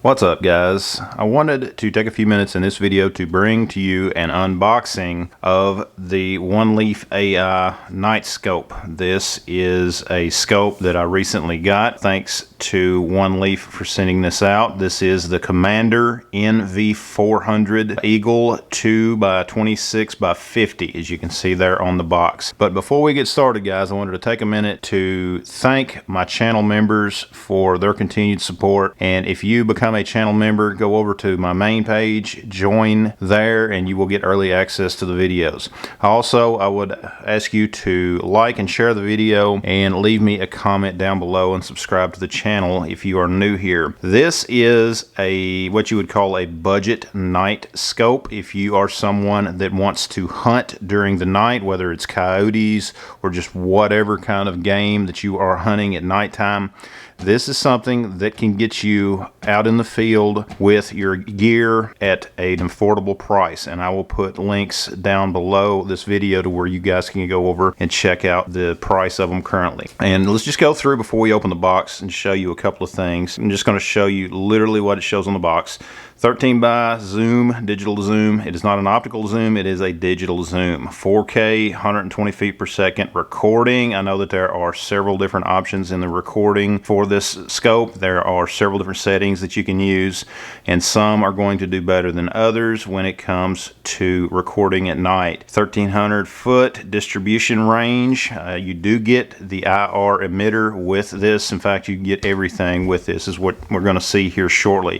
What's up, guys? I wanted to take a few minutes in this video to bring to you an unboxing of the oneleaf AI night scope. This is a scope that I recently got thanks to oneleaf for sending this out. This is the Commander NV400 Eagle 2x26x50, as you can see there on the box. But before we get started, guys, I wanted to take a minute to thank my channel members for their continued support. And if you become a channel member, go over to my main page, join there, and you will get early access to the videos. Also, I would ask you to like and share the video and leave me a comment down below and subscribe to the channel if you are new here. This is what you would call a budget night scope. If you are someone that wants to hunt during the night, whether it's coyotes or just whatever kind of game that you are hunting at nighttime, this is something that can get you out in the field with your gear at an affordable price. And I will put links down below this video to where you guys can go over and check out the price of them currently. And let's just go through before we open the box and show you a couple of things. I'm just going to show you literally what it shows on the box. 13 by zoom, digital zoom. It is not an optical zoom, it is a digital zoom. 4K, 120 feet per second recording. I know that there are several different options in the recording for this scope. There are several different settings that you can use, and some are going to do better than others when it comes to recording at night. 1300 foot distribution range. You do get the IR emitter with this. In fact, you get everything with this, is what we're going to see here shortly.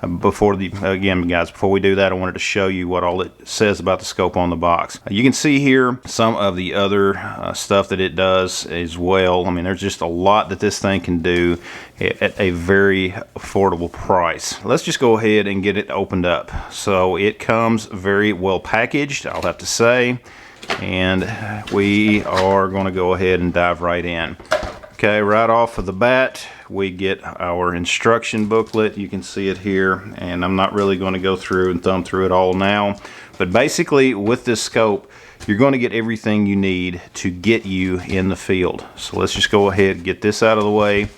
Again, guys, before we do that, I wanted to show you what all it says about the scope on the box. You can see here some of the other stuff that it does as well. I mean, there's just a lot that this thing can do at a very affordable price. Let's just go ahead and get it opened up. So it comes very well packaged, I'll have to say, and we are going to go ahead and dive right in. Okay, right off of the bat, we get our instruction booklet. You can see it here, and I'm not really going to go through and thumb through it all now. But basically, with this scope, you're going to get everything you need to get you in the field. So let's just go ahead and get this out of the way.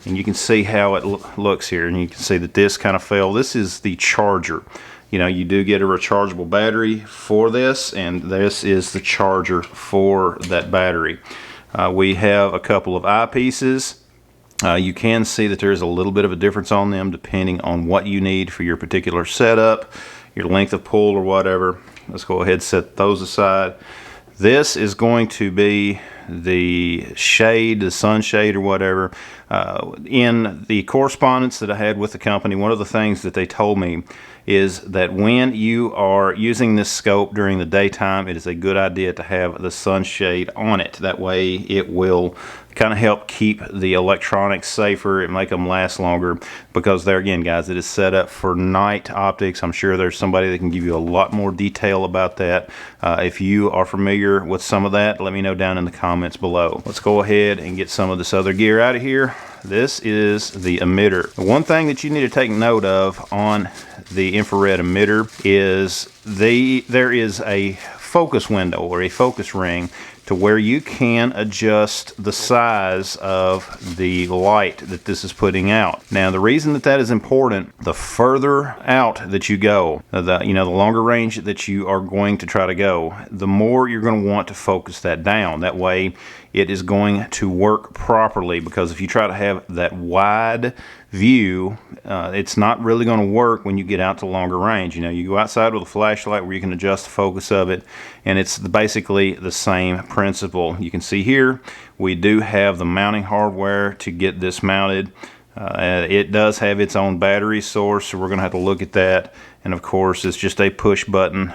And you can see how it looks here. And you can see that this kind of fell. This is the charger. You know, you do get a rechargeable battery for this, and this is the charger for that battery. We have a couple of eyepieces. You can see that there's a little bit of a difference on them depending on what you need for your particular setup, your length of pull or whatever. Let's go ahead and set those aside. This is going to be the shade, the sunshade or whatever. In the correspondence that I had with the company, one of the things that they told me is that when you are using this scope during the daytime, it is a good idea to have the sunshade on it. That way it will kind of help keep the electronics safer and make them last longer, because there again, guys, it is set up for night optics. I'm sure there's somebody that can give you a lot more detail about that. If you are familiar with some of that, let me know down in the comments below. Let's go ahead and get some of this other gear out of here. This is the emitter. One thing that you need to take note of on the infrared emitter is there is a focus window or a focus ring to where you can adjust the size of the light that this is putting out. Now, the reason that that is important, the further out that you go, the longer range that you are going to try to go, the more you're going to want to focus that down. That way it is going to work properly, because if you try to have that wide view, it's not really going to work when you get out to longer range. You know, you go outside with a flashlight where you can adjust the focus of it, and it's basically the same principle. You can see here we do have the mounting hardware to get this mounted. It does have its own battery source, so we're going to have to look at that. And of course, it's just a push button,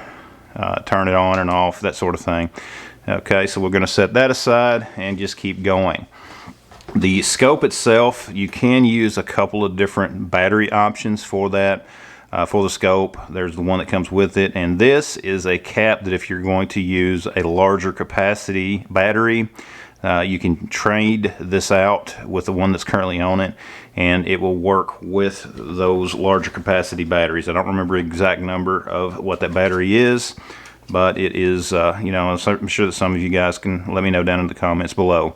turn it on and off, that sort of thing. Okay, so we're going to set that aside and just keep going. The scope itself, you can use a couple of different battery options for that. For the scope, there's the one that comes with it, and this is a cap that if you're going to use a larger capacity battery, you can trade this out with the one that's currently on it, and it will work with those larger capacity batteries. I don't remember the exact number of what that battery is, but it is, I'm sure that some of you guys can let me know down in the comments below.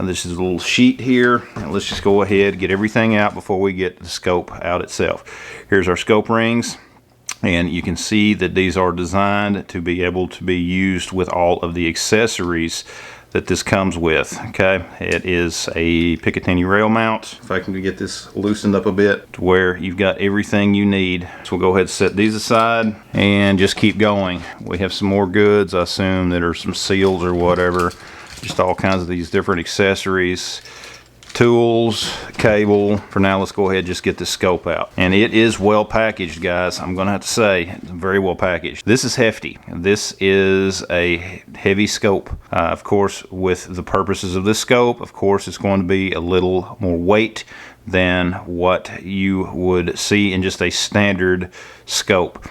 This is a little sheet here, and let's just go ahead and get everything out before we get the scope out itself. Here's our scope rings, and you can see that these are designed to be able to be used with all of the accessories that this comes with. Okay, it is a Picatinny rail mount. If I can get this loosened up a bit to where you've got everything you need. So we'll go ahead and set these aside and just keep going. We have some more goods, I assume, that are some seals or whatever. Just all kinds of these different accessories, tools, cable. For now, let's go ahead and just get the scope out. And it is well packaged, guys. I'm gonna have to say, it's very well packaged. This is hefty. This is a heavy scope. Of course, with the purposes of this scope, of course, it's going to be a little more weight than what you would see in just a standard scope.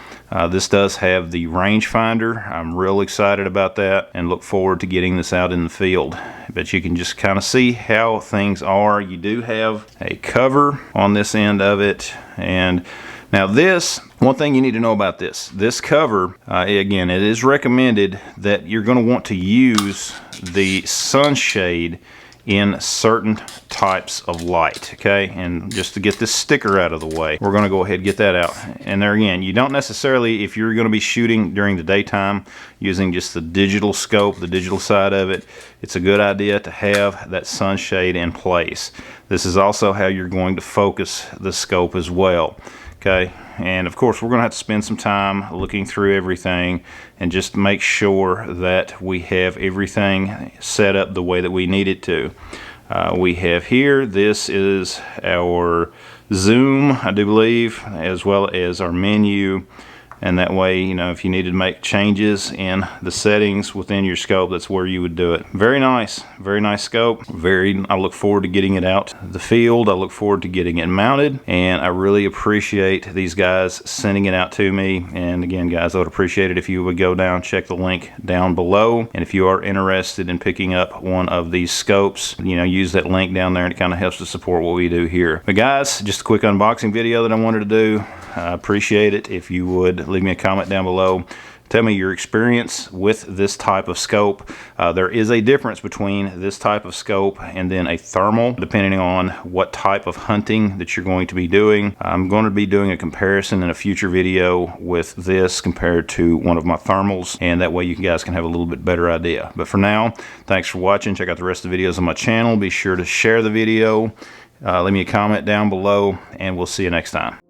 This does have the rangefinder. I'm real excited about that and look forward to getting this out in the field. But you can just kind of see how things are. You do have a cover on this end of it. And now this, one thing you need to know about this cover, again, it is recommended that you're going to want to use the sunshade in certain types of light, okay? And just to get this sticker out of the way, we're going to go ahead and get that out. And there again, you don't necessarily, if you're going to be shooting during the daytime using just the digital scope, the digital side of it, it's a good idea to have that sunshade in place. This is also how you're going to focus the scope as well. Okay, and of course we're going to have to spend some time looking through everything and just make sure that we have everything set up the way that we need it to. We have here, this is our zoom, I do believe, as well as our menu. And that way, you know, if you needed to make changes in the settings within your scope, that's where you would do it. Very nice scope. I look forward to getting it out the field. I look forward to getting it mounted, and I really appreciate these guys sending it out to me. And again, guys, I would appreciate it if you would go down, check the link down below. And if you are interested in picking up one of these scopes, you know, use that link down there, and it kind of helps to support what we do here. But guys, just a quick unboxing video that I wanted to do. I appreciate it if you would leave me a comment down below. Tell me your experience with this type of scope. There is a difference between this type of scope and then a thermal, depending on what type of hunting that you're going to be doing. I'm going to be doing a comparison in a future video with this compared to one of my thermals, and that way you guys can have a little bit better idea. But for now, thanks for watching. Check out the rest of the videos on my channel. Be sure to share the video. Leave me a comment down below, and we'll see you next time.